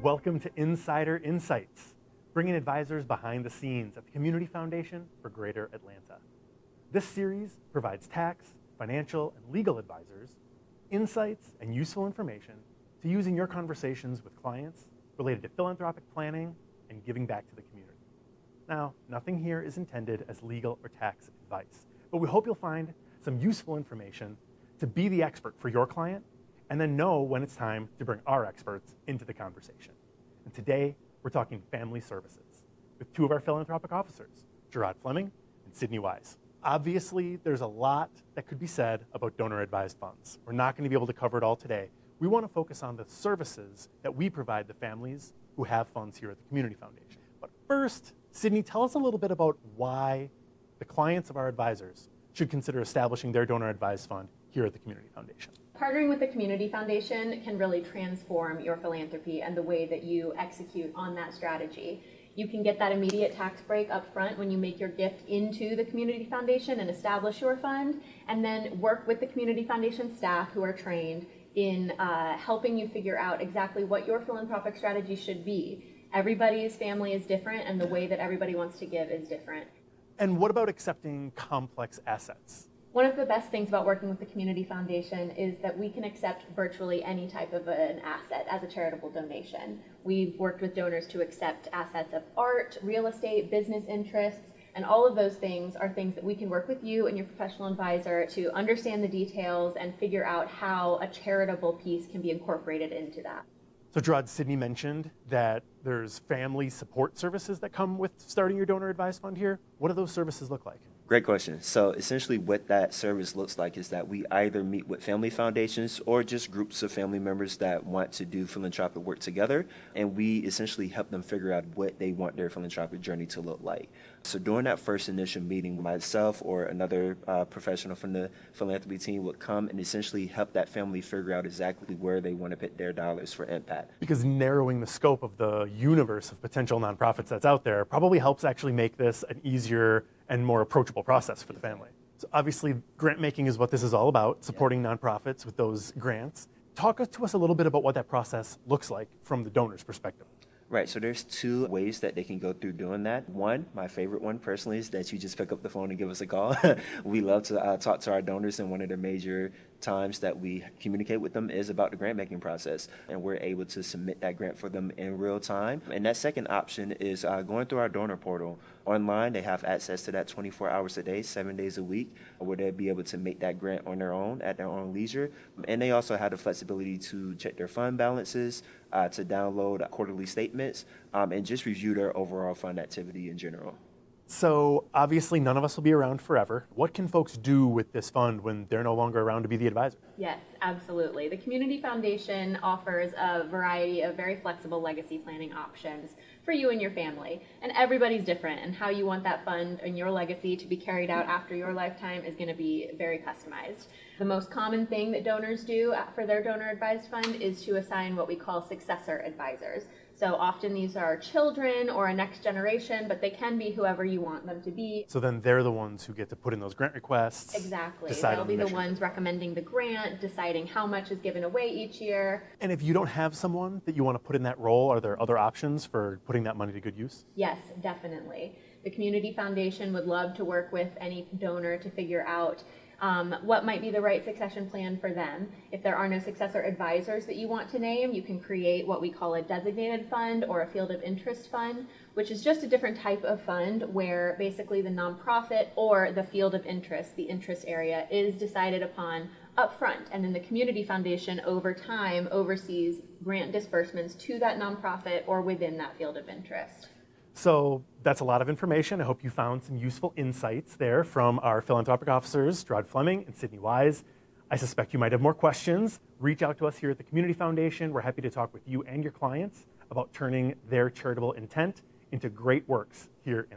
Welcome to Insider Insights, bringing advisors behind the scenes at the Community Foundation for Greater Atlanta. This series provides tax, financial, and legal advisors insights and useful information to use in your conversations with clients related to philanthropic planning and giving back to the community. Now, nothing here is intended as legal or tax advice, but we hope you'll find some useful information to be the expert for your client and then know when it's time to bring our experts into the conversation. And today, we're talking family services with two of our philanthropic officers, Gerard Fleming and Sydney Wise. Obviously, there's a lot that could be said about donor-advised funds. We're not going to be able to cover it all today. We want to focus on the services that we provide the families who have funds here at the Community Foundation. But first, Sydney, tell us a little bit about why the clients of our advisors should consider establishing their donor-advised fund here at the Community Foundation. Partnering with the Community Foundation can really transform your philanthropy and the way that you execute on that strategy. You can get that immediate tax break up front when you make your gift into the Community Foundation and establish your fund, and then work with the Community Foundation staff who are trained in helping you figure out exactly what your philanthropic strategy should be. Everybody's family is different, and the way that everybody wants to give is different. And what about accepting complex assets? One of the best things about working with the Community Foundation is that we can accept virtually any type of an asset as a charitable donation. We've worked with donors to accept assets of art, real estate, business interests, and all of those things are things that we can work with you and your professional advisor to understand the details and figure out how a charitable piece can be incorporated into that. So Gerard, Sydney mentioned that there's family support services that come with starting your donor-advised fund here. What do those services look like? Great question. So essentially what that service looks like is that we either meet with family foundations or just groups of family members that want to do philanthropic work together, and we essentially help them figure out what they want their philanthropic journey to look like. So during that first initial meeting, myself or another professional from the philanthropy team would come and essentially help that family figure out exactly where they want to put their dollars for impact. Because narrowing the scope of the universe of potential nonprofits that's out there probably helps actually make this an easier and more approachable process for the family. So obviously, grant making is what this is all about, supporting nonprofits with those grants. Talk to us a little bit about what that process looks like from the donor's perspective. Right, so there's two ways that they can go through doing that. One, my favorite one personally, is that you just pick up the phone and give us a call. We love to talk to our donors, and one of the major times that we communicate with them is about the grant making process, and we're able to submit that grant for them in real time. And that second option is going through our donor portal. Online, they have access to that 24 hours a day, 7 days a week, where they'll be able to make that grant on their own, at their own leisure. And they also have the flexibility to check their fund balances, to download quarterly statements, and just review their overall fund activity in general. So obviously none of us will be around forever. What can folks do with this fund when they're no longer around to be the advisor? Yes, absolutely. The Community Foundation offers a variety of very flexible legacy planning options for you and your family. And everybody's different, and how you want that fund and your legacy to be carried out after your lifetime is going to be very customized. The most common thing that donors do for their donor-advised fund is to assign what we call successor advisors. So often these are children or a next generation, but they can be whoever you want them to be. So then they're the ones who get to put in those grant requests. Exactly. They'll be the ones recommending the grant, deciding how much is given away each year. And if you don't have someone that you want to put in that role, are there other options for putting that money to good use? Yes, definitely. The Community Foundation would love to work with any donor to figure out what might be the right succession plan for them. If there are no successor advisors that you want to name, you can create what we call a designated fund or a field of interest fund, which is just a different type of fund where basically the nonprofit or the field of interest, the interest area, is decided upon upfront, and then the Community Foundation over time oversees grant disbursements to that nonprofit or within that field of interest. So that's a lot of information. I hope you found some useful insights there from our philanthropic officers, Gerard Fleming and Sydney Wise. I suspect you might have more questions. Reach out to us here at the Community Foundation. We're happy to talk with you and your clients about turning their charitable intent into great works here in